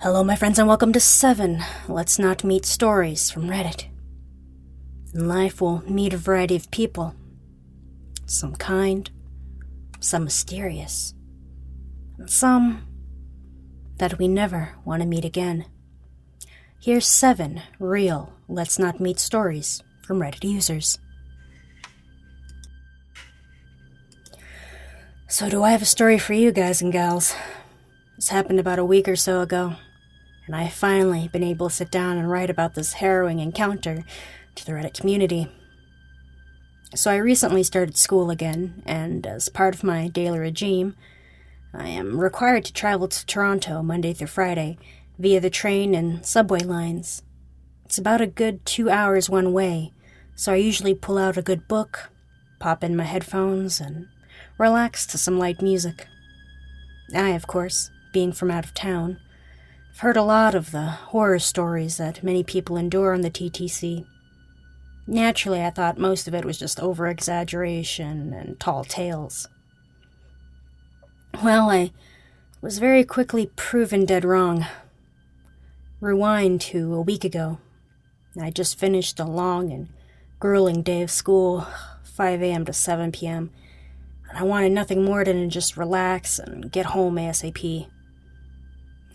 Hello, my friends, and welcome to 7 Let's Not Meet Stories from Reddit. In life, we'll meet a variety of people. Some kind, some mysterious, and some that we never want to meet again. Here's 7 real Let's Not Meet stories from Reddit users. So do I have a story for you guys and gals? This happened about a week or so ago, and I've finally been able to sit down and write about this harrowing encounter to the Reddit community. So I recently started school again, and as part of my daily regime, I am required to travel to Toronto Monday through Friday via the train and subway lines. It's about a good 2 hours one way, so I usually pull out a good book, pop in my headphones, and relax to some light music. I, of course, being from out of town, I've heard a lot of the horror stories that many people endure on the TTC. Naturally, I thought most of it was just over-exaggeration and tall tales. Well, I was very quickly proven dead wrong. Rewind to a week ago. I just finished a long and grueling day of school, 5 a.m. to 7 p.m., and I wanted nothing more than to just relax and get home ASAP.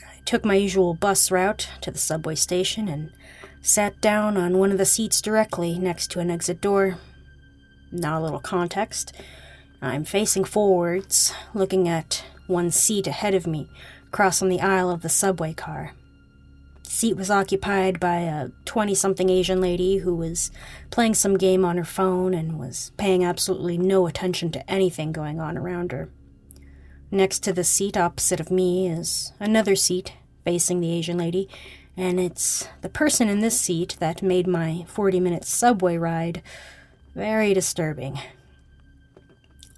I took my usual bus route to the subway station and sat down on one of the seats directly next to an exit door. Now a little context. I'm facing forwards, looking at one seat ahead of me, crossing the aisle of the subway car. The seat was occupied by a 20-something Asian lady who was playing some game on her phone and was paying absolutely no attention to anything going on around her. Next to the seat opposite of me is another seat facing the Asian lady, and it's the person in this seat that made my 40-minute subway ride very disturbing.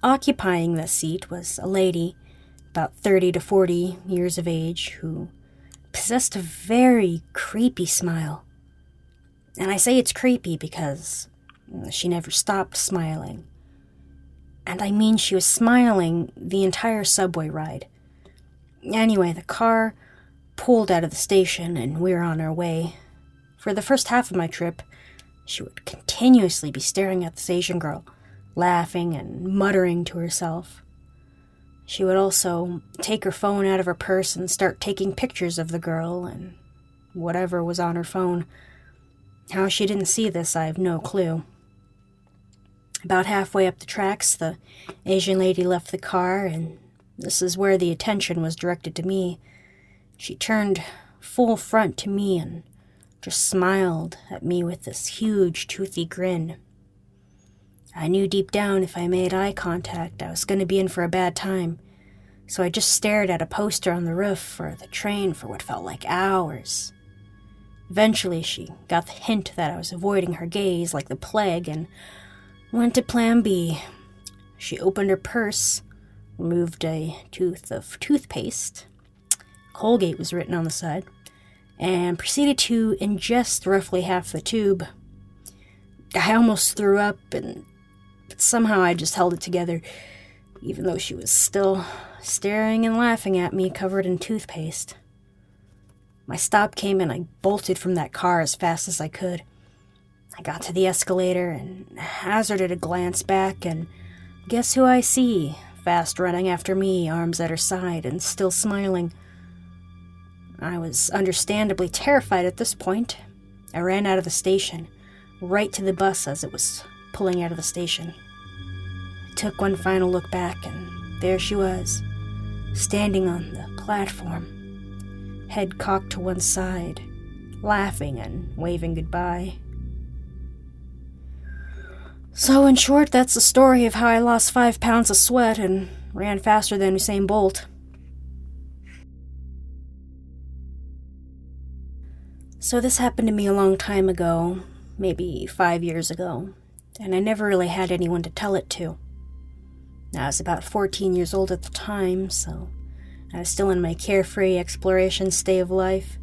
Occupying this seat was a lady, about 30 to 40 years of age, who possessed a very creepy smile. And I say it's creepy because she never stopped smiling. And I mean she was smiling the entire subway ride. Anyway, the car pulled out of the station and we were on our way. For the first half of my trip, she would continuously be staring at this Asian girl, laughing and muttering to herself. She would also take her phone out of her purse and start taking pictures of the girl and whatever was on her phone. How she didn't see this, I have no clue. About halfway up the tracks, the Asian lady left the car, and this is where the attention was directed to me. She turned full front to me and just smiled at me with this huge, toothy grin. I knew deep down if I made eye contact, I was going to be in for a bad time, so I just stared at a poster on the roof for the train for what felt like hours. Eventually, she got the hint that I was avoiding her gaze like the plague and went to plan B. She opened her purse, removed a tooth of toothpaste, Colgate was written on the side, and proceeded to ingest roughly half the tube. I almost threw up, but somehow I just held it together, even though she was still staring and laughing at me covered in toothpaste. My stop came and I bolted from that car as fast as I could. I got to the escalator and hazarded a glance back, and guess who I see, fast running after me, arms at her side and still smiling. I was understandably terrified at this point. I ran out of the station, right to the bus as it was pulling out of the station. I took one final look back, and there she was, standing on the platform, head cocked to one side, laughing and waving goodbye. So in short, that's the story of how I lost 5 pounds of sweat and ran faster than Usain Bolt. So this happened to me a long time ago, maybe 5 years ago, and I never really had anyone to tell it to. I was about 14 years old at the time, so I was still in my carefree exploration state of life.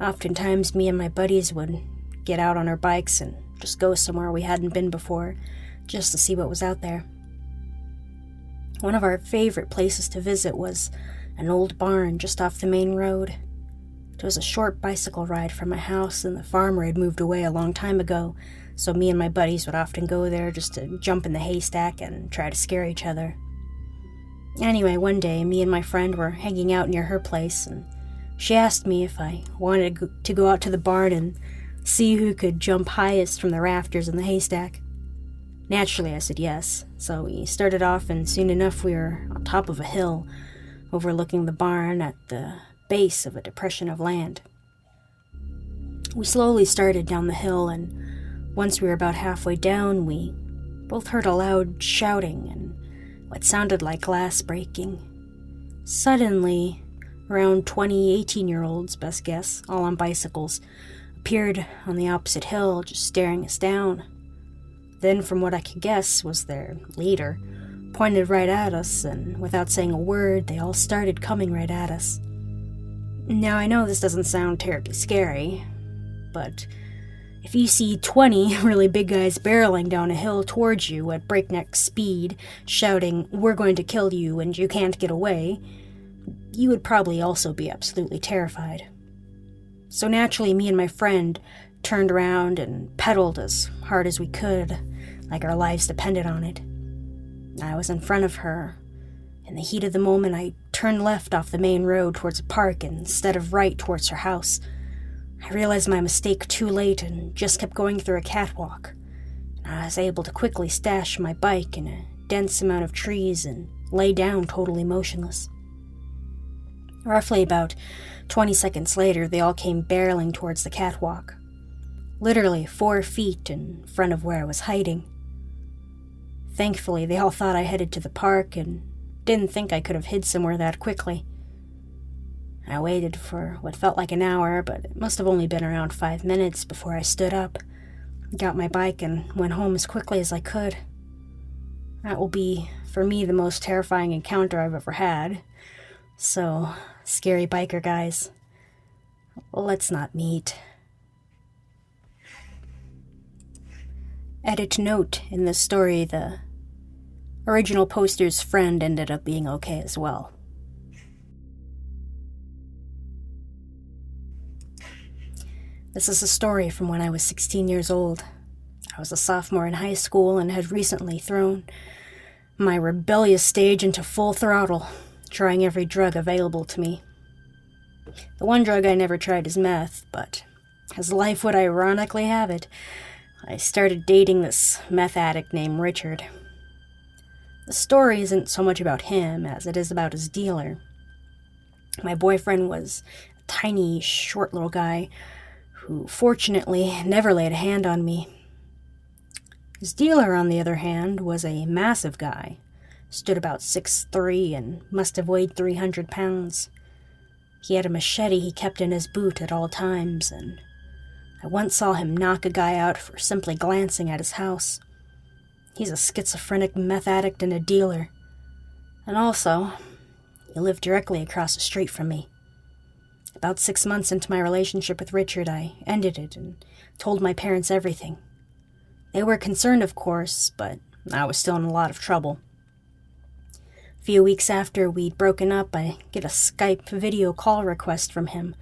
Oftentimes, me and my buddies would get out on our bikes and just go somewhere we hadn't been before, just to see what was out there. One of our favorite places to visit was an old barn just off the main road. It was a short bicycle ride from my house, and the farmer had moved away a long time ago, so me and my buddies would often go there just to jump in the haystack and try to scare each other. Anyway, one day, me and my friend were hanging out near her place, and she asked me if I wanted to go out to the barn and see who could jump highest from the rafters in the haystack. Naturally, I said yes, so we started off, and soon enough we were on top of a hill, overlooking the barn at the base of a depression of land. We slowly started down the hill, and once we were about halfway down, we both heard a loud shouting and what sounded like glass breaking. Suddenly, around 20 18-year-olds, best guess, all on bicycles, appeared on the opposite hill, just staring us down. Then, from what I could guess, was their leader, pointed right at us, and without saying a word, they all started coming right at us. Now, I know this doesn't sound terribly scary, but if you see 20 really big guys barreling down a hill towards you at breakneck speed, shouting, "We're going to kill you and you can't get away," you would probably also be absolutely terrified. So naturally, me and my friend turned around and pedaled as hard as we could, like our lives depended on it. I was in front of her. In the heat of the moment, I turned left off the main road towards a park instead of right towards her house. I realized my mistake too late and just kept going through a catwalk. I was able to quickly stash my bike in a dense amount of trees and lay down totally motionless. Roughly about 20 seconds later, they all came barreling towards the catwalk, literally 4 feet in front of where I was hiding. Thankfully, they all thought I headed to the park and didn't think I could have hid somewhere that quickly. I waited for what felt like an hour, but it must have only been around 5 minutes before I stood up, got my bike, and went home as quickly as I could. That will be, for me, the most terrifying encounter I've ever had. So, scary biker guys, let's not meet. Edit note: in this story, the original poster's friend ended up being okay as well. This is a story from when I was 16 years old. I was a sophomore in high school and had recently thrown my rebellious stage into full throttle, trying every drug available to me. The one drug I never tried is meth, but as life would ironically have it, I started dating this meth addict named Richard. The story isn't so much about him as it is about his dealer. My boyfriend was a tiny, short little guy who fortunately never laid a hand on me. His dealer, on the other hand, was a massive guy, stood about 6'3" and must have weighed 300 pounds. He had a machete he kept in his boot at all times, and I once saw him knock a guy out for simply glancing at his house. He's a schizophrenic meth addict and a dealer. And also, he lived directly across the street from me. About 6 months into my relationship with Richard, I ended it and told my parents everything. They were concerned, of course, but I was still in a lot of trouble. A few weeks after we'd broken up, I get a Skype video call request from him.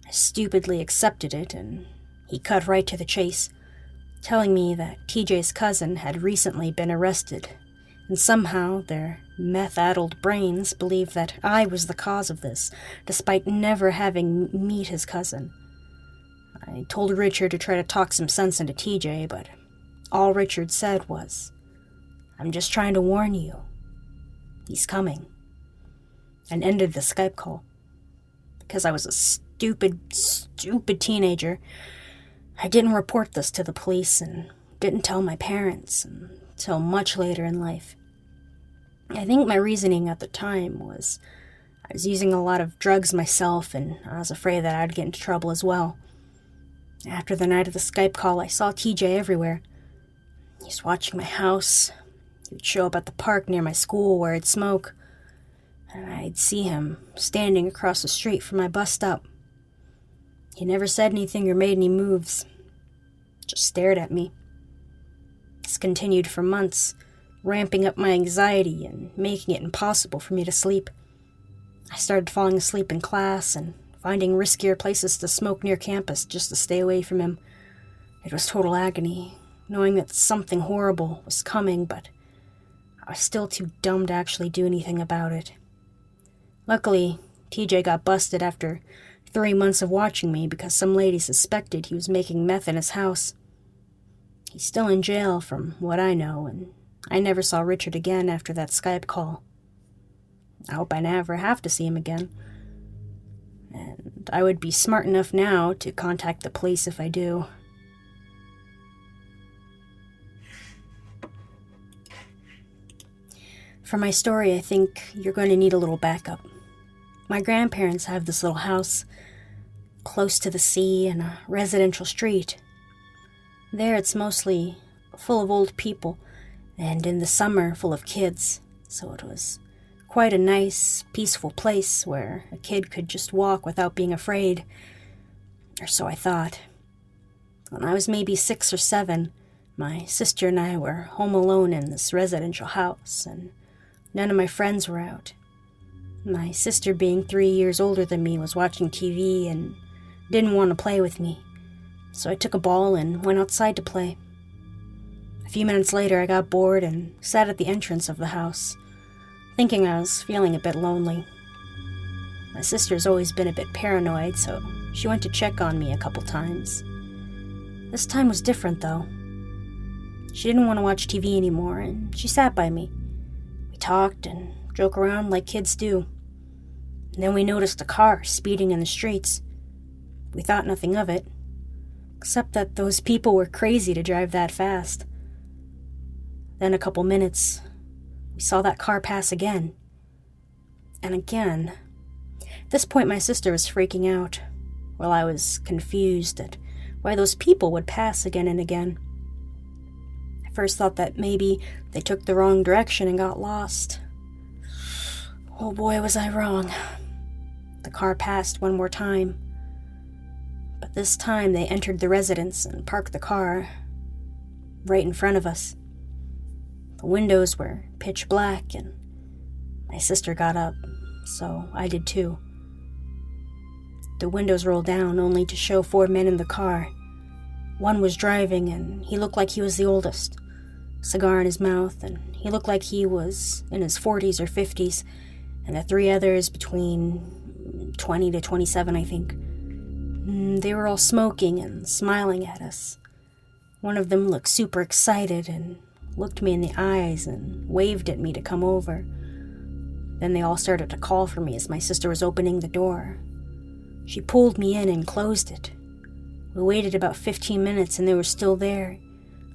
I stupidly accepted it, and he cut right to the chase, telling me that TJ's cousin had recently been arrested, and somehow their meth-addled brains believed that I was the cause of this, despite never having met his cousin. I told Richard to try to talk some sense into TJ, but all Richard said was, "I'm just trying to warn you. He's coming," and ended the Skype call. Because I was a stupid teenager, I didn't report this to the police and didn't tell my parents until much later in life. I think my reasoning at the time was I was using a lot of drugs myself, and I was afraid that I'd get into trouble as well. After the night of the Skype call, I saw TJ everywhere. He was watching my house. He would show up at the park near my school where I'd smoke, and I'd see him standing across the street from my bus stop. He never said anything or made any moves, just stared at me. This continued for months, ramping up my anxiety and making it impossible for me to sleep. I started falling asleep in class and finding riskier places to smoke near campus just to stay away from him. It was total agony, knowing that something horrible was coming, but I was still too dumb to actually do anything about it. Luckily, TJ got busted after 3 months of watching me because some lady suspected he was making meth in his house. He's still in jail from what I know, and I never saw Richard again after that Skype call. I hope I never have to see him again. And I would be smart enough now to contact the police if I do. For my story, I think you're going to need a little backup. My grandparents have this little house close to the sea and a residential street. There it's mostly full of old people, and in the summer full of kids, so it was quite a nice, peaceful place where a kid could just walk without being afraid. Or so I thought. When I was maybe 6 or 7, my sister and I were home alone in this residential house, and none of my friends were out. My sister, being 3 years older than me, was watching TV and didn't want to play with me, so I took a ball and went outside to play. A few minutes later, I got bored and sat at the entrance of the house, thinking I was feeling a bit lonely. My sister's always been a bit paranoid, so she went to check on me a couple times. This time was different, though. She didn't want to watch TV anymore, and she sat by me. We talked and joked around like kids do. And then we noticed a car speeding in the streets. We thought nothing of it, except that those people were crazy to drive that fast. Then a couple minutes, we saw that car pass again. And again. At this point, my sister was freaking out, while I was confused at why those people would pass again and again. I first thought that maybe they took the wrong direction and got lost. Oh boy, was I wrong. The car passed one more time. But this time they entered the residence and parked the car right in front of us. The windows were pitch black, and my sister got up, so I did too. The windows rolled down only to show 4 men in the car. One was driving, and he looked like he was the oldest. Cigar in his mouth, and he looked like he was in his 40s or 50s, and the 3 others between 20 to 27, I think. They were all smoking and smiling at us. One of them looked super excited and looked me in the eyes and waved at me to come over. Then they all started to call for me as my sister was opening the door. She pulled me in and closed it. We waited about 15 minutes and they were still there,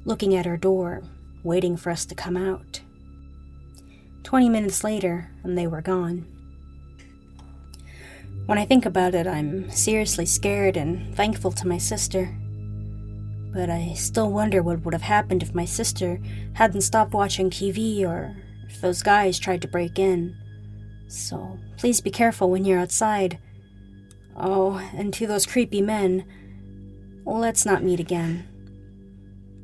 looking at our door, waiting for us to come out. 20 minutes later, and they were gone. When I think about it, I'm seriously scared and thankful to my sister. But I still wonder what would have happened if my sister hadn't stopped watching TV or if those guys tried to break in. So please be careful when you're outside. Oh, and to those creepy men, let's not meet again.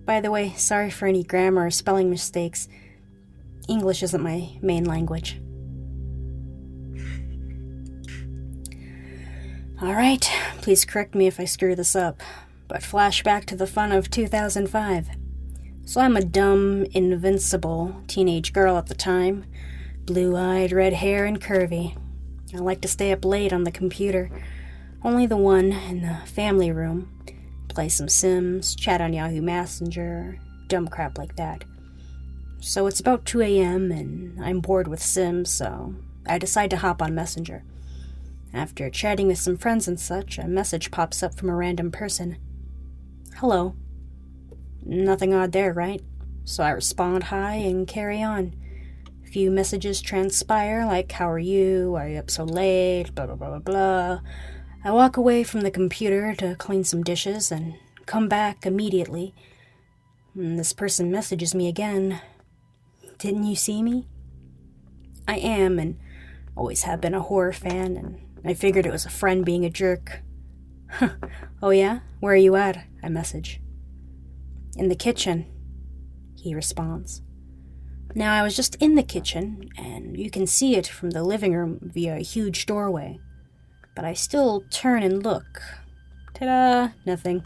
By the way, sorry for any grammar or spelling mistakes. English isn't my main language. Alright, please correct me if I screw this up, but flashback to the fun of 2005. So I'm a dumb, invincible teenage girl at the time, blue-eyed, red hair, and curvy. I like to stay up late on the computer, only the one in the family room, play some Sims, chat on Yahoo Messenger, dumb crap like that. So it's about 2 a.m. and I'm bored with Sims, so I decide to hop on Messenger. After chatting with some friends and such, a message pops up from a random person. Hello. Nothing odd there, right? So I respond hi and carry on. A few messages transpire, like, how are you? Why are you up so late? Blah, blah, blah, blah, blah. I walk away from the computer to clean some dishes and come back immediately. And this person messages me again. Didn't you see me? I am, and always have been, a horror fan, and I figured it was a friend being a jerk. Oh yeah? Where are you at? I message. In the kitchen, he responds. Now, I was just in the kitchen, and you can see it from the living room via a huge doorway. but I still turn and look. Ta-da! Nothing.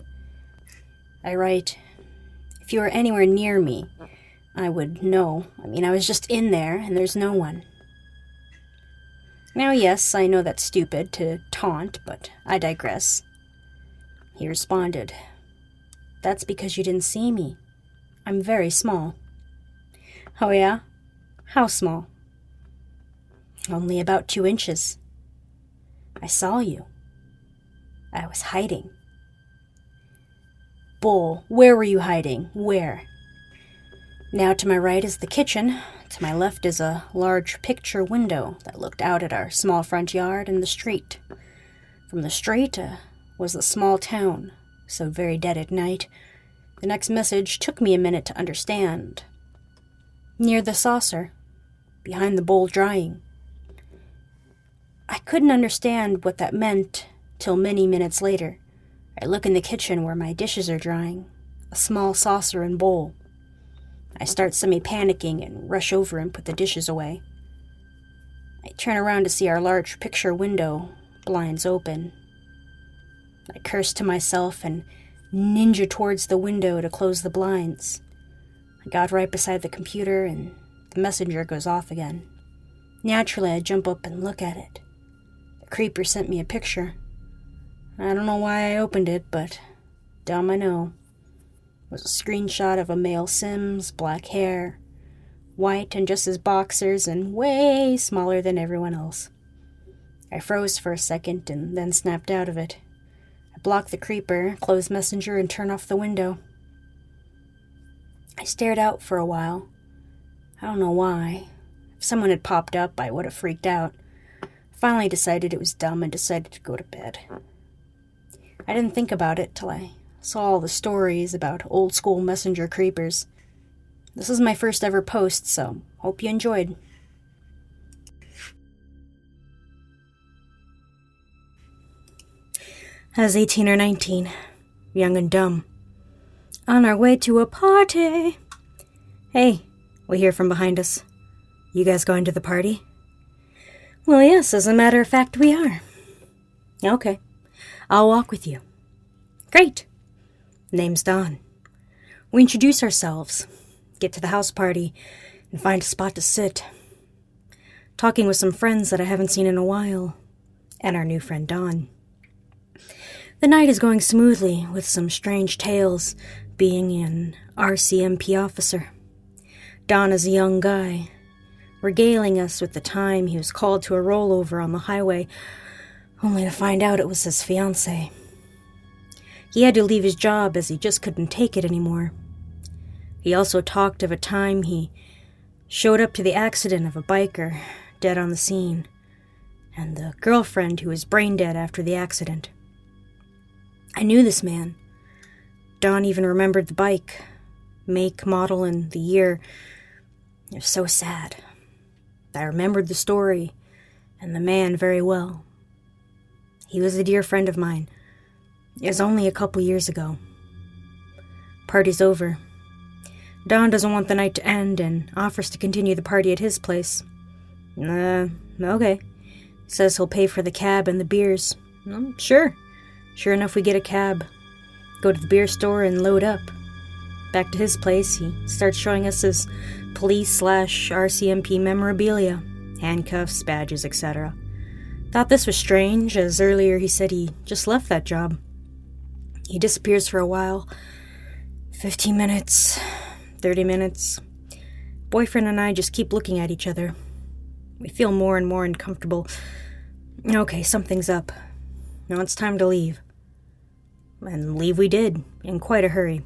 I write, if you were anywhere near me, I would know. I was just in there, and there's no one. Now, yes, I know that's stupid to taunt, but I digress. He responded, that's because you didn't see me. I'm very small. Oh yeah? How small? Only about 2 inches. I saw you. I was hiding. Bull, where were you hiding? Where? Now to my right is the kitchen. To my left is a large picture window that looked out at our small front yard and the street. From the street was the small town, so very dead at night. The next message took me a minute to understand. Near the saucer, behind the bowl drying. I couldn't understand what that meant till many minutes later. I look in the kitchen where my dishes are drying, a small saucer and bowl. I start semi-panicking and rush over and put the dishes away. I turn around to see our large picture window, blinds open. I curse to myself and ninja towards the window to close the blinds. I got right beside the computer and the messenger goes off again. Naturally, I jump up and look at it. The creeper sent me a picture. I don't know why I opened it, but dumb I know. It was a screenshot of a male Sims, black hair, white and just his boxers, and way smaller than everyone else. I froze for a second and then snapped out of it. I blocked the creeper, closed Messenger, and turned off the window. I stared out for a while. I don't know why. If someone had popped up, I would have freaked out. I finally decided it was dumb and decided to go to bed. I didn't think about it till I saw all the stories about old-school messenger creepers. This is my first ever post, so hope you enjoyed. I was 18 or 19, young and dumb. On our way to a party. Hey, we hear from behind us. You guys going to the party? Well, yes, as a matter of fact, we are. Okay, I'll walk with you. Great. Name's Dawn. We introduce ourselves, get to the house party, and find a spot to sit. Talking with some friends that I haven't seen in a while, and our new friend Dawn. The night is going smoothly, with some strange tales, being an RCMP officer. Dawn is a young guy, regaling us with the time he was called to a rollover on the highway, only to find out it was his fiancée. He had to leave his job as he just couldn't take it anymore. He also talked of a time he showed up to the accident of a biker, dead on the scene, and the girlfriend who was brain dead after the accident. I knew this man. Dawn even remembered the bike, make, model, and the year. It was so sad. I remembered the story and the man very well. He was a dear friend of mine. It was only a couple years ago. Party's over. Dawn doesn't want the night to end and offers to continue the party at his place. Okay. Says he'll pay for the cab and the beers. Sure. Sure enough, we get a cab. Go to the beer store and load up. Back to his place, he starts showing us his police/RCMP memorabilia, handcuffs, badges, etc. Thought this was strange, as earlier he said he just left that job. He disappears for a while. 15 minutes, 30 minutes. Boyfriend and I just keep looking at each other. We feel more and more uncomfortable. Okay, something's up. Now it's time to leave. And leave we did, in quite a hurry.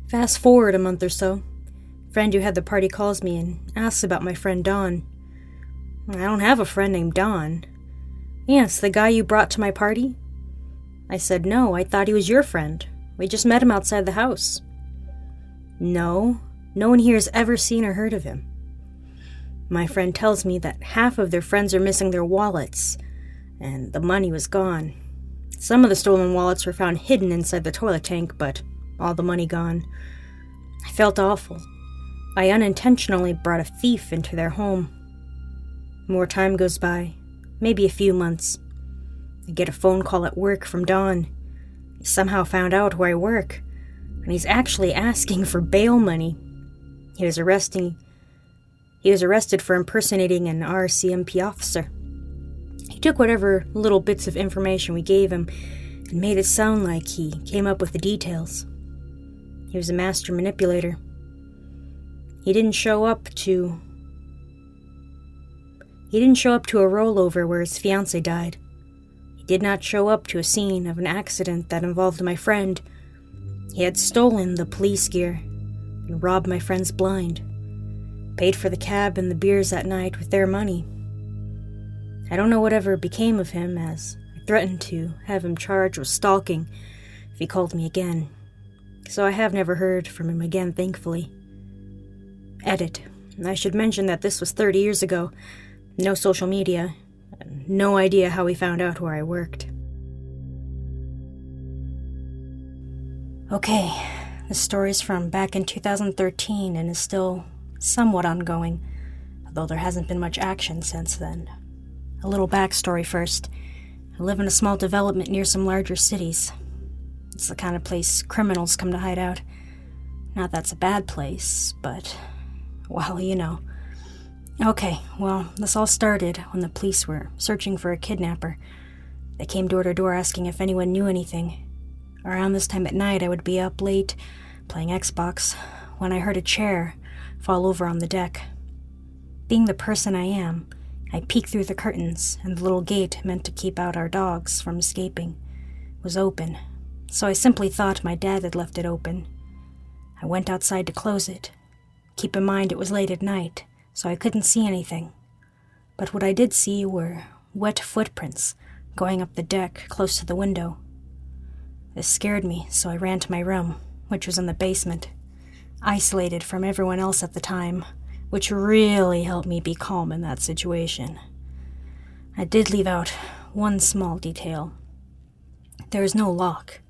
Fast forward a month or so. Friend who had the party calls me and asks about my friend Dawn. I don't have a friend named Dawn. Yes, the guy you brought to my party? I said, no, I thought he was your friend. We just met him outside the house. No one here has ever seen or heard of him. My friend tells me that half of their friends are missing their wallets, and the money was gone. Some of the stolen wallets were found hidden inside the toilet tank, but all the money gone. I felt awful. I unintentionally brought a thief into their home. More time goes by. maybe a few months. I get a phone call at work from Don. He somehow found out where I work, and he's actually asking for bail money. He was arrested for impersonating an RCMP officer. He took whatever little bits of information we gave him and made it sound like he came up with the details. He was a master manipulator. He didn't show up to a rollover where his fiancée died. He did not show up to a scene of an accident that involved my friend. He had stolen the police gear and robbed my friend's blind. Paid for the cab and the beers that night with their money. I don't know whatever became of him, as I threatened to have him charged with stalking if he called me again. So I have never heard from him again, thankfully. Edit. I should mention that this was 30 years ago. No social media. No idea how he found out where I worked. Okay, the story's from back in 2013 and is still somewhat ongoing, although there hasn't been much action since then. A little backstory first. I live in a small development near some larger cities. It's the kind of place criminals come to hide out. Not that's a bad place, but, well, you know. Okay, well, this all started when the police were searching for a kidnapper. They came door to door asking if anyone knew anything. Around this time at night, I would be up late, playing Xbox, when I heard a chair fall over on the deck. Being the person I am, I peeked through the curtains, and the little gate meant to keep out our dogs from escaping was open, so I simply thought my dad had left it open. I went outside to close it. Keep in mind it was late at night, so I couldn't see anything. But what I did see were wet footprints going up the deck close to the window. This scared me, so I ran to my room, which was in the basement, isolated from everyone else at the time, which really helped me be calm in that situation. I did leave out one small detail. There is no lock.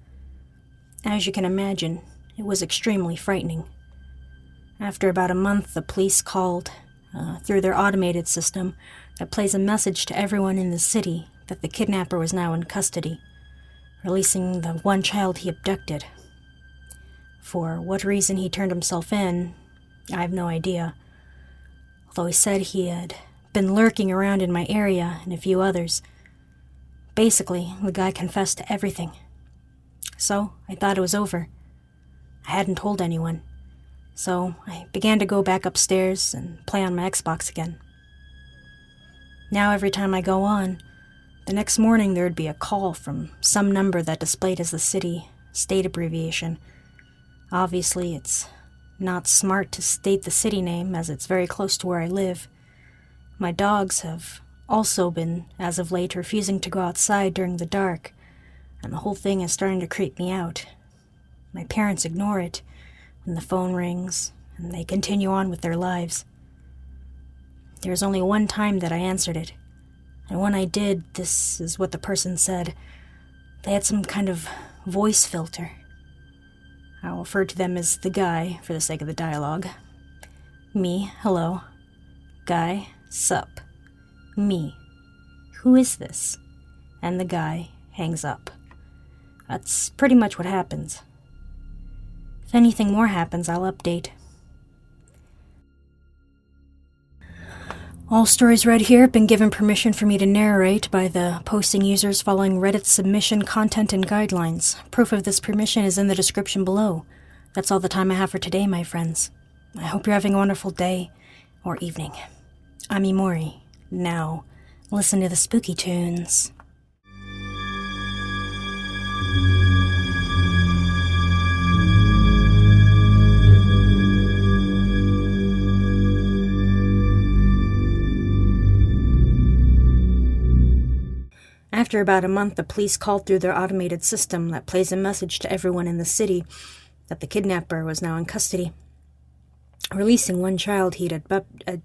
As you can imagine, it was extremely frightening. After about a month, the police called, through their automated system that plays a message to everyone in the city that the kidnapper was now in custody, releasing the one child he abducted. For what reason he turned himself in, I have no idea. Although he said he had been lurking around in my area and a few others. Basically, the guy confessed to everything. So, I thought it was over. I hadn't told anyone. So, I began to go back upstairs and play on my Xbox again. Now every time I go on, the next morning there would be a call from some number that displayed as the city state abbreviation. Obviously, it's not smart to state the city name, as it's very close to where I live. My dogs have also been, as of late, refusing to go outside during the dark, and the whole thing is starting to creep me out. My parents ignore it when the phone rings, and they continue on with their lives. There's only one time that I answered it, and when I did, this is what the person said. They had some kind of voice filter. I'll refer to them as the guy for the sake of the dialogue. Me, hello. Guy, sup. Me, who is this? And the guy hangs up. That's pretty much what happens. If anything more happens, I'll update. All stories read here have been given permission for me to narrate by the posting users following Reddit's submission content and guidelines. Proof of this permission is in the description below. That's all the time I have for today, my friends. I hope you're having a wonderful day or evening. I'm Imori. Now, listen to the spooky tunes. After about a month, the police called through their automated system that plays a message to everyone in the city that the kidnapper was now in custody, releasing one child he'd abducted.